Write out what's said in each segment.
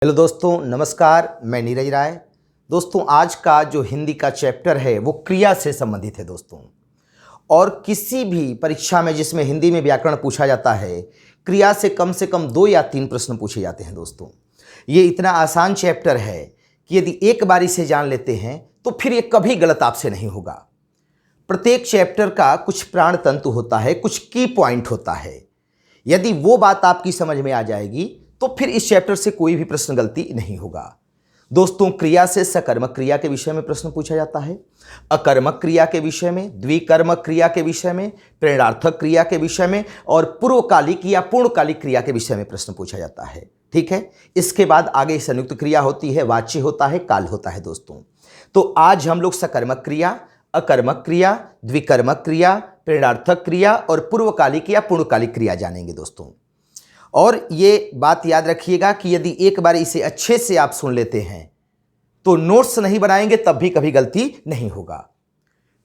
Hello दोस्तों, नमस्कार। मैं नीरज राय। दोस्तों, आज का जो हिंदी का चैप्टर है वो क्रिया से संबंधित है दोस्तों। और किसी भी परीक्षा में जिसमें हिंदी में व्याकरण पूछा जाता है, क्रिया से कम 2 या 3 प्रश्न पूछे जाते हैं दोस्तों। ये इतना आसान चैप्टर है कि यदि एक बार इसे जान लेते हैं तो फिर ये कभी गलत आपसे नहीं होगा। प्रत्येक चैप्टर का कुछ प्राण तंतु होता है, कुछ की पॉइंट होता है। यदि वो बात आपकी समझ में आ जाएगी तो फिर इस चैप्टर से कोई भी प्रश्न गलती नहीं होगा। दोस्तों, क्रिया से सकर्मक क्रिया के विषय में प्रश्न पूछा जाता है, अकर्मक क्रिया के विषय में, द्विकर्मक क्रिया के विषय में, प्रेरणार्थक क्रिया के विषय में और पूर्वकालिक या पूर्णकालिक क्रिया के विषय में प्रश्न पूछा जाता है। ठीक है। इसके बाद आगे संयुक्त क्रिया होती है, वाच्य होता है, काल होता है दोस्तों। तो आज हम लोग सकर्मक क्रिया, अकर्मक क्रिया, द्विकर्मक क्रिया, प्रेरणार्थक क्रिया और पूर्वकालिक या पूर्णकालिक क्रिया जानेंगे दोस्तों। और ये बात याद रखिएगा कि यदि एक बार इसे अच्छे से आप सुन लेते हैं तो नोट्स नहीं बनाएंगे तब भी कभी गलती नहीं होगा।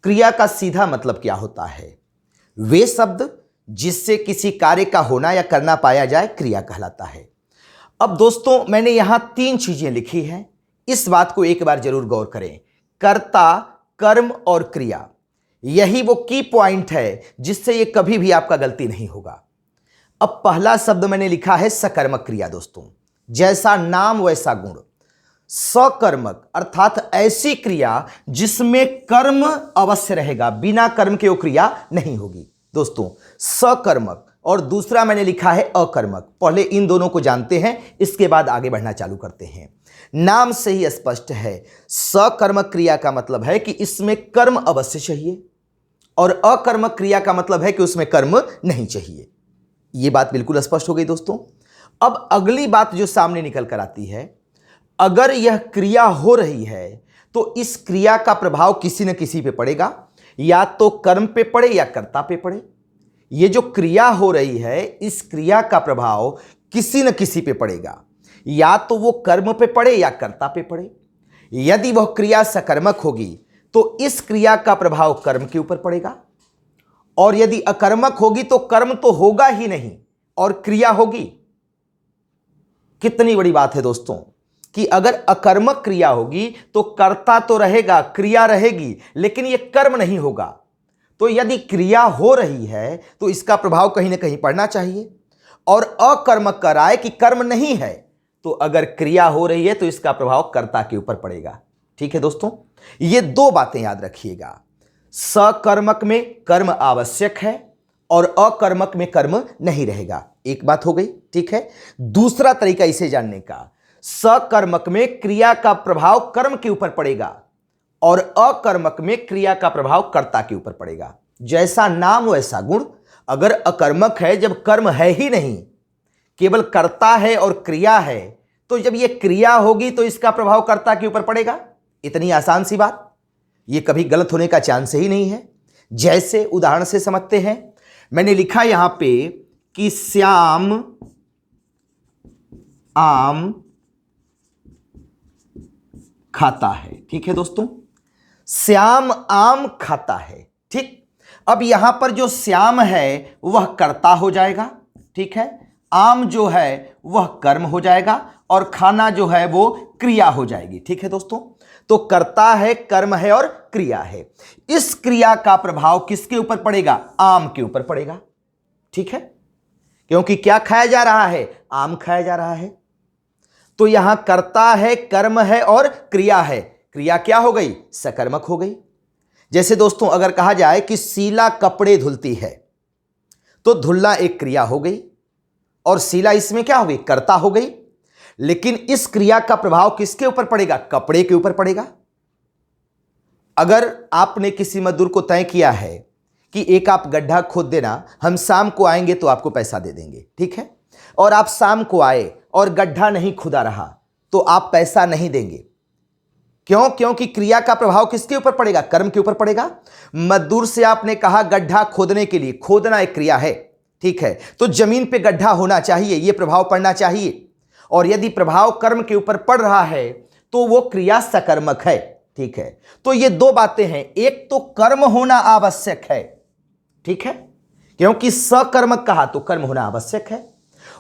क्रिया का सीधा मतलब क्या होता है? वे शब्द जिससे किसी कार्य का होना या करना पाया जाए क्रिया कहलाता है। अब दोस्तों, मैंने यहां 3 चीजें लिखी हैं, इस बात को एक बार जरूर गौर करें। कर्ता, कर्म और क्रिया, यही वो की पॉइंट है जिससे ये कभी भी आपका गलती नहीं होगा। अब पहला शब्द मैंने लिखा है सकर्मक क्रिया दोस्तों। जैसा नाम वैसा गुण। सकर्मक अर्थात ऐसी क्रिया जिसमें कर्म अवश्य रहेगा, बिना कर्म के वो क्रिया नहीं होगी दोस्तों, सकर्मक। और दूसरा मैंने लिखा है अकर्मक। पहले इन दोनों को जानते हैं, इसके बाद आगे बढ़ना चालू करते हैं। नाम से ही स्पष्ट है, सकर्मक क्रिया का मतलब है कि इसमें कर्म अवश्य चाहिए और अकर्मक क्रिया का मतलब है कि उसमें कर्म नहीं चाहिए। ये बात बिल्कुल स्पष्ट हो गई दोस्तों। अब अगली बात जो सामने निकल कर आती है, अगर यह क्रिया हो रही है तो इस क्रिया का प्रभाव किसी न किसी पे पड़ेगा, या तो कर्म पे पड़े या कर्ता पे पड़े। ये जो क्रिया हो रही है, इस क्रिया का प्रभाव किसी न किसी पे पड़ेगा, या तो वो कर्म पे पड़े या कर्ता पे पड़े। यदि वह क्रिया सकर्मक होगी तो इस क्रिया का प्रभाव कर्म के ऊपर पड़ेगा, और यदि अकर्मक होगी तो कर्म तो होगा ही नहीं और क्रिया होगी। कितनी बड़ी बात है दोस्तों कि अगर अकर्मक क्रिया होगी तो कर्ता तो रहेगा, क्रिया रहेगी, लेकिन यह कर्म नहीं होगा। तो यदि क्रिया हो रही है तो इसका प्रभाव कहीं ना कहीं पड़ना चाहिए, और अकर्मक कर रहा है कि कर्म नहीं है, तो अगर क्रिया हो रही है तो इसका प्रभाव कर्ता के ऊपर पड़ेगा। ठीक है दोस्तों, ये 2 बातें याद रखिएगा। सकर्मक में कर्म आवश्यक है और अकर्मक में कर्म नहीं रहेगा। एक बात हो गई। ठीक है। दूसरा तरीका इसे जानने का, सकर्मक में क्रिया का प्रभाव कर्म के ऊपर पड़ेगा और अकर्मक में क्रिया का प्रभाव कर्ता के ऊपर पड़ेगा। जैसा नाम वैसा गुण। अगर अकर्मक है, जब कर्म है ही नहीं, केवल कर्ता है और क्रिया है, तो जब यह क्रिया होगी तो इसका प्रभाव कर्ता के ऊपर पड़ेगा। इतनी आसान सी बात, ये कभी गलत होने का चांस ही नहीं है। जैसे उदाहरण से समझते हैं, मैंने लिखा यहां पे कि श्याम आम खाता है। ठीक है दोस्तों, श्याम आम खाता है। ठीक। अब यहां पर जो श्याम है वह कर्ता हो जाएगा। ठीक है। आम जो है वह कर्म हो जाएगा और खाना जो है वो क्रिया हो जाएगी। ठीक है दोस्तों, तो कर्ता है, कर्म है और क्रिया है। इस क्रिया का प्रभाव किसके ऊपर पड़ेगा? आम के ऊपर पड़ेगा। ठीक है, क्योंकि क्या खाया जा रहा है? आम खाया जा रहा है। तो यहां कर्ता है, कर्म है और क्रिया है। क्रिया क्या हो गई? सकर्मक हो गई। जैसे दोस्तों, अगर कहा जाए कि शीला कपड़े धुलती है, तो धुलना एक क्रिया हो गई और शीला इसमें क्या हो गई? कर्ता हो गई। लेकिन इस क्रिया का प्रभाव किसके ऊपर पड़ेगा? कपड़े के ऊपर पड़ेगा। अगर आपने किसी मजदूर को तय किया है कि एक आप गड्ढा खोद देना, हम शाम को आएंगे तो आपको पैसा दे देंगे। ठीक है। और आप शाम को आए और गड्ढा नहीं खुदा रहा तो आप पैसा नहीं देंगे। क्यों? क्योंकि क्रिया का प्रभाव किसके ऊपर पड़ेगा? कर्म के ऊपर पड़ेगा। मजदूर से आपने कहा गड्ढा खोदने के लिए, खोदना एक क्रिया है। ठीक है, तो जमीन पे गड्ढा होना चाहिए, यह प्रभाव पड़ना चाहिए। और यदि प्रभाव कर्म के ऊपर पड़ रहा है तो वो क्रिया सकर्मक है। ठीक है, तो ये 2 बातें हैं। एक तो कर्म होना आवश्यक है। ठीक है, क्योंकि सकर्मक कहा तो कर्म होना आवश्यक है।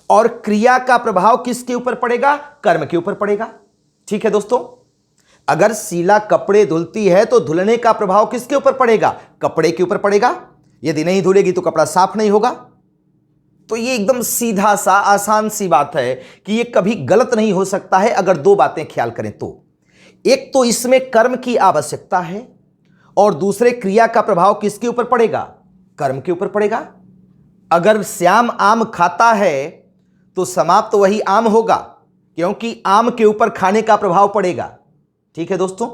और क्रिया का प्रभाव किसके ऊपर पड़ेगा? कर्म के ऊपर पड़ेगा। ठीक है दोस्तों, अगर शीला कपड़े धुलती है तो धुलने का प्रभाव किसके ऊपर पड़ेगा? कपड़े के ऊपर पड़ेगा। यदि नहीं धुलेगी तो कपड़ा साफ नहीं होगा। तो ये एकदम सीधा सा आसान सी बात है कि ये कभी गलत नहीं हो सकता है अगर दो बातें ख्याल करें तो। एक तो इसमें कर्म की आवश्यकता है और दूसरे क्रिया का प्रभाव किसके ऊपर पड़ेगा? कर्म के ऊपर पड़ेगा। अगर श्याम आम खाता है तो समाप्त तो वही आम होगा, क्योंकि आम के ऊपर खाने का प्रभाव पड़ेगा। ठीक है दोस्तों,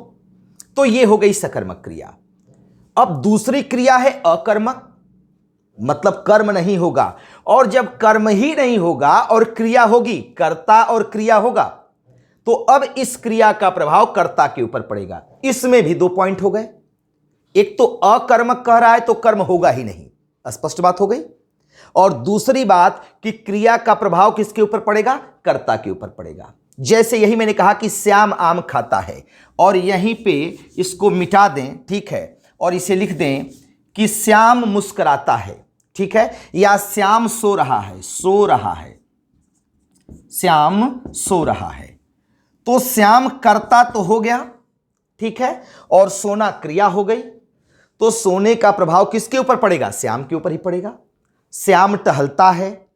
तो ये हो गई सकर्मक क्रिया। अब दूसरी क्रिया है अकर्मक, मतलब कर्म नहीं होगा। और जब कर्म ही नहीं होगा और क्रिया होगी, कर्ता और क्रिया होगा, तो अब इस क्रिया का प्रभाव कर्ता के ऊपर पड़ेगा। इसमें भी दो पॉइंट हो गए। एक तो अकर्मक कह रहा है तो कर्म होगा ही नहीं, स्पष्ट बात हो गई। और दूसरी बात कि क्रिया का प्रभाव किसके ऊपर पड़ेगा? कर्ता के ऊपर पड़ेगा। जैसे यही मैंने कहा कि श्याम आम खाता है, और यहीं पे इसको मिटा दें, ठीक है, और इसे लिख दें कि श्याम मुस्कुराता है, ठीक है, या श्याम सो रहा है, सो रहा है, श्याम सो रहा है। तो श्याम कर्ता तो हो गया, ठीक है, और सोना क्रिया हो गई। तो सोने का प्रभाव किसके ऊपर पड़ेगा? श्याम के ऊपर ही पड़ेगा। श्याम टहलता है,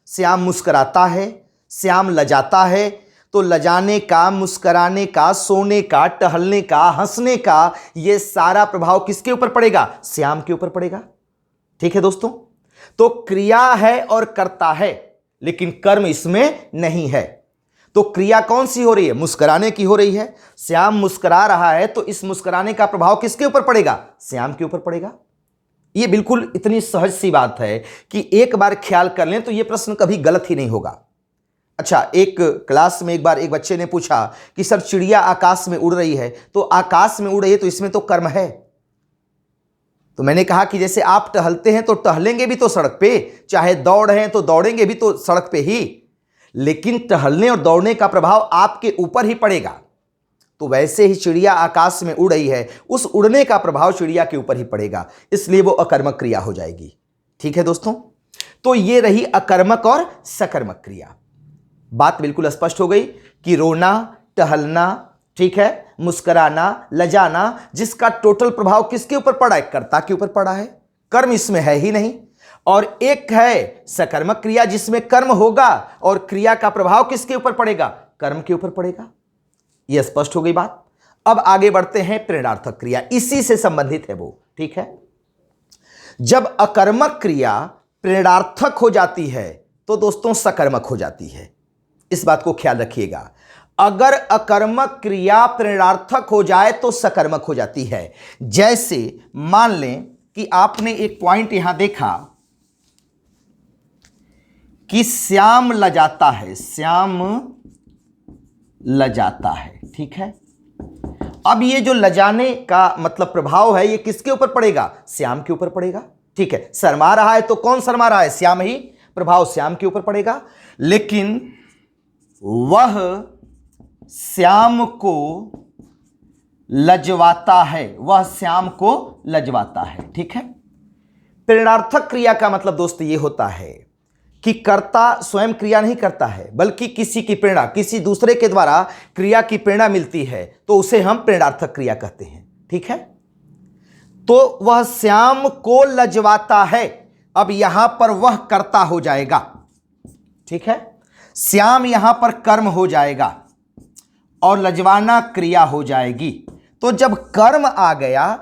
श्याम मुस्कुराता है, श्याम लजाता है। तो लजाने का, मुस्कुराने का, सोने का, टहलने का, हंसने का, ये सारा प्रभाव किसके ऊपर पड़ेगा? श्याम के ऊपर पड़ेगा। ठीक है दोस्तों, तो क्रिया है और कर्ता है, लेकिन कर्म इसमें नहीं है। तो क्रिया कौन सी हो रही है? मुस्कुराने की हो रही है। श्याम मुस्कुरा रहा है तो इस मुस्कुराने का प्रभाव किसके ऊपर पड़ेगा? श्याम के ऊपर पड़ेगा। यह बिल्कुल इतनी सहज सी बात है कि एक बार ख्याल कर लें तो यह प्रश्न कभी गलत ही नहीं होगा। अच्छा, एक क्लास में एक बार एक बच्चे ने पूछा कि सर चिड़िया आकाश में उड़ रही है, तो आकाश में उड़ रही है तो इसमें तो कर्म है। तो मैंने कहा कि जैसे आप टहलते हैं तो टहलेंगे भी तो सड़क पे, चाहे दौड़ हैं तो दौड़ेंगे भी तो सड़क पे ही, लेकिन टहलने और दौड़ने का प्रभाव आपके ऊपर ही पड़ेगा। तो वैसे ही चिड़िया आकाश में उड़ रही है, उस उड़ने का प्रभाव चिड़िया के ऊपर ही पड़ेगा, इसलिए वो अकर्मक क्रिया हो जाएगी। ठीक है दोस्तों, तो ये रही अकर्मक और सकर्मक क्रिया। बात बिल्कुल स्पष्ट हो गई कि रोना, टहलना, ठीक है, मुस्कुराना, लजाना, जिसका टोटल प्रभाव किसके ऊपर पड़ा है? कर्ता के ऊपर पड़ा है, कर्म इसमें है ही नहीं। और एक है सकर्मक क्रिया जिसमें कर्म होगा और क्रिया का प्रभाव किसके ऊपर पड़ेगा? कर्म के ऊपर पड़ेगा। यह स्पष्ट हो गई बात। अब आगे बढ़ते हैं प्रेरणार्थक क्रिया, इसी से संबंधित है वो। ठीक है, जब अकर्मक क्रिया प्रेरणार्थक हो जाती है तो दोस्तों सकर्मक हो जाती है। इस बात को ख्याल रखिएगा, अगर अकर्मक क्रिया प्रेरणार्थक हो जाए तो सकर्मक हो जाती है। जैसे मान लें कि आपने एक पॉइंट यहां देखा कि श्याम लजाता है, श्याम लजाता है, ठीक है। अब ये जो लजाने का मतलब प्रभाव है ये किसके ऊपर पड़ेगा? श्याम के ऊपर पड़ेगा। ठीक है, शर्मा रहा है तो कौन शर्मा रहा है? श्याम ही, प्रभाव श्याम के ऊपर पड़ेगा। लेकिन वह श्याम को लजवाता है, वह श्याम को लजवाता है। ठीक है, प्रेरणार्थक क्रिया का मतलब दोस्त ये होता है कि कर्ता स्वयं क्रिया नहीं करता है, बल्कि किसी की प्रेरणा, किसी दूसरे के द्वारा क्रिया की प्रेरणा मिलती है, तो उसे हम प्रेरणार्थक क्रिया कहते हैं। ठीक है, तो वह श्याम को लजवाता है। अब यहां पर वह कर्ता हो जाएगा। ठीक है, श्याम यहां पर कर्म हो जाएगा और लजवाना क्रिया हो जाएगी। तो जब कर्म आ गया,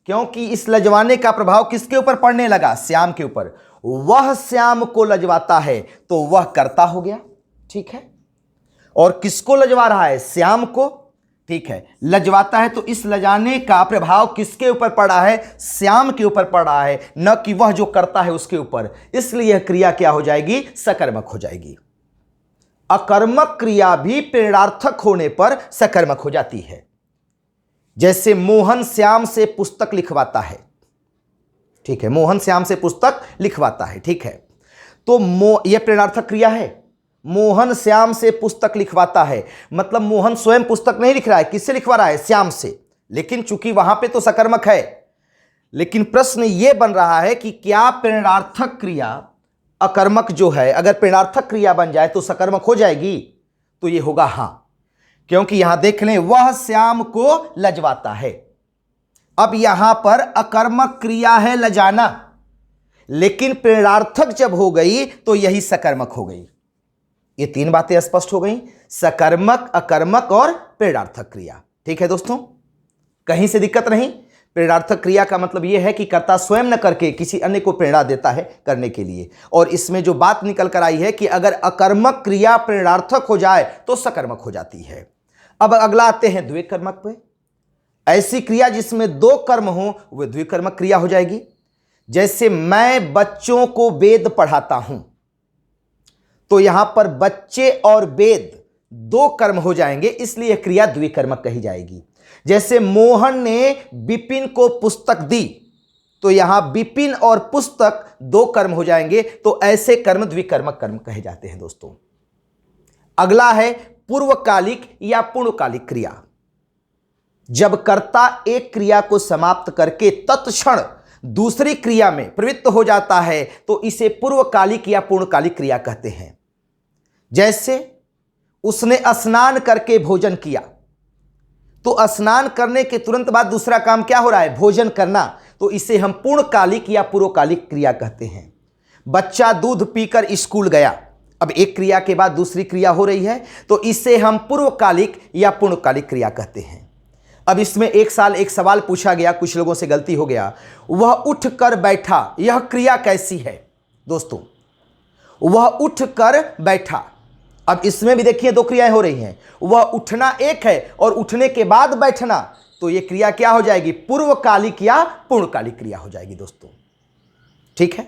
क्योंकि इस लजवाने का प्रभाव किसके ऊपर पड़ने लगा? श्याम के ऊपर। वह श्याम को लजवाता है तो वह कर्ता हो गया। ठीक है, और किसको लजवा रहा है? श्याम को। ठीक है, लजवाता है तो इस लजाने का प्रभाव किसके ऊपर पड़ा है? श्याम के ऊपर पड़ा है, न कि वह जो करता है उसके ऊपर। इसलिए यह क्रिया क्या हो जाएगी? सकर्मक हो जाएगी। अकर्मक क्रिया भी प्रेरणार्थक होने पर सकर्मक हो जाती है। जैसे मोहन श्याम से पुस्तक लिखवाता है। ठीक है, मोहन श्याम से पुस्तक लिखवाता है। ठीक है, तो यह प्रेरणार्थक क्रिया है। मोहन श्याम से पुस्तक लिखवाता है, मतलब मोहन स्वयं पुस्तक नहीं लिख रहा है, किससे लिखवा रहा है? श्याम से। लेकिन चूंकि वहां पे तो सकर्मक है, लेकिन प्रश्न यह बन रहा है कि क्या प्रेरणार्थक क्रिया अकर्मक जो है अगर प्रेरणार्थक क्रिया बन जाए तो सकर्मक हो जाएगी, तो ये होगा हां, क्योंकि यहां देख लें, वह श्याम को लजवाता है। अब यहां पर अकर्मक क्रिया है लजाना, लेकिन प्रेरणार्थक जब हो गई तो यही सकर्मक हो गई। ये तीन बातें स्पष्ट हो गई, सकर्मक, अकर्मक और प्रेरणार्थक क्रिया। ठीक है दोस्तों, कहीं से दिक्कत नहीं। प्रेरणार्थक क्रिया का मतलब यह है कि कर्ता स्वयं न करके किसी अन्य को प्रेरणा देता है करने के लिए, और इसमें जो बात निकल कर आई है कि अगर अकर्मक क्रिया प्रेरणार्थक हो जाए तो सकर्मक हो जाती है। अब अगला आते हैं द्विकर्मक पे। ऐसी क्रिया जिसमें दो कर्म हो वह द्विकर्मक क्रिया हो जाएगी। जैसे मैं बच्चों को वेद पढ़ाता हूं, तो यहां पर बच्चे और वेद दो कर्म हो जाएंगे, इसलिए क्रिया द्विकर्मक कही जाएगी। जैसे मोहन ने विपिन को पुस्तक दी, तो यहां विपिन और पुस्तक दो कर्म हो जाएंगे, तो ऐसे कर्म द्विकर्मक कर्म कहे जाते हैं दोस्तों। अगला है पूर्वकालिक या पूर्णकालिक क्रिया। जब कर्ता एक क्रिया को समाप्त करके तत्क्षण दूसरी क्रिया में प्रवृत्त हो जाता है तो इसे पूर्वकालिक या पूर्णकालिक क्रिया कहते हैं। जैसे उसने स्नान करके भोजन किया, तो स्नान करने के तुरंत बाद दूसरा काम क्या हो रहा है, भोजन करना, तो इसे हम पूर्णकालिक या पूर्वकालिक क्रिया कहते हैं। बच्चा दूध पीकर स्कूल गया, अब एक क्रिया के बाद दूसरी क्रिया हो रही है, तो इसे हम पूर्वकालिक या पूर्णकालिक क्रिया कहते हैं। अब इसमें एक सवाल पूछा गया, कुछ लोगों से गलती हो गया, वह उठकर बैठा, यह क्रिया कैसी है दोस्तों, वह उठकर बैठा। अब इसमें भी देखिए दो क्रियाएं हो रही हैं, वह उठना एक है और उठने के बाद बैठना, तो यह क्रिया क्या हो जाएगी, पूर्वकालिक या पूर्णकालिक क्रिया हो जाएगी दोस्तों। ठीक है,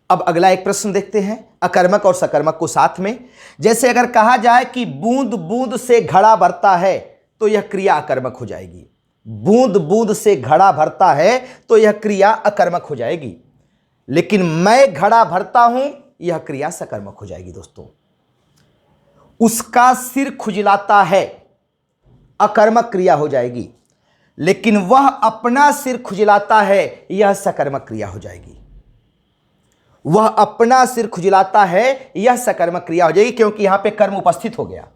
अब अगला एक प्रश्न देखते हैं, अकर्मक और सकर्मक को साथ में। जैसे अगर कहा जाए कि बूंद बूंद से घड़ा भरता है, तो यह क्रिया अकर्मक हो जाएगी। बूंद बूंद से घड़ा भरता है तो यह क्रिया अकर्मक हो जाएगी, लेकिन मैं घड़ा भरता हूं, यह क्रिया सकर्मक हो जाएगी दोस्तों। उसका सिर खुजलाता है, अकर्मक क्रिया हो जाएगी, लेकिन वह अपना सिर खुजलाता है, यह सकर्मक क्रिया हो जाएगी। वह अपना सिर खुजलाता है, यह सकर्मक क्रिया हो जाएगी, क्योंकि यहां पे कर्म उपस्थित हो गया।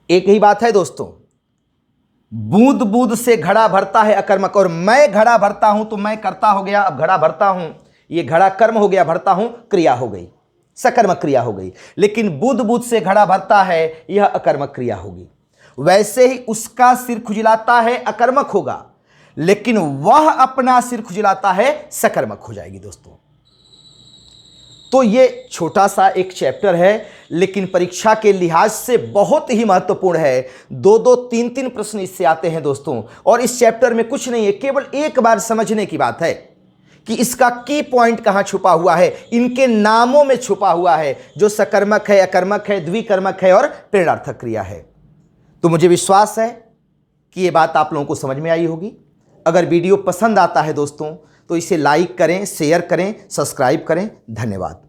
एक ही बात है दोस्तों, बूंद बूंद से घड़ा भरता है अकर्मक, और मैं घड़ा भरता हूं तो मैं कर्ता हो गया। अब घड़ा भरता हूं, ये घड़ा कर्म हो गया, भरता हूं क्रिया हो गई, सकर्मक क्रिया हो गई। लेकिन बूंद बूंद से घड़ा भरता है, यह अकर्मक क्रिया होगी। वैसे ही उसका सिर खुजलाता है अकर्मक होगा, लेकिन वह अपना सिर खुजलाता है सकर्मक हो जाएगी दोस्तों। तो ये छोटा सा एक चैप्टर है, लेकिन परीक्षा के लिहाज से बहुत ही महत्वपूर्ण है। दो दो तीन तीन प्रश्न इससे आते हैं दोस्तों, और इस चैप्टर में कुछ नहीं है, केवल एक बार समझने की बात है कि इसका की पॉइंट कहां छुपा हुआ है, इनके नामों में छुपा हुआ है, जो सकर्मक है, अकर्मक है, द्विकर्मक है और प्रेरणार्थक क्रिया है। तो मुझे विश्वास है कि ये बात आप लोगों को समझ में आई होगी। अगर वीडियो पसंद आता है दोस्तों तो इसे लाइक करें, शेयर करें, सब्सक्राइब करें। धन्यवाद।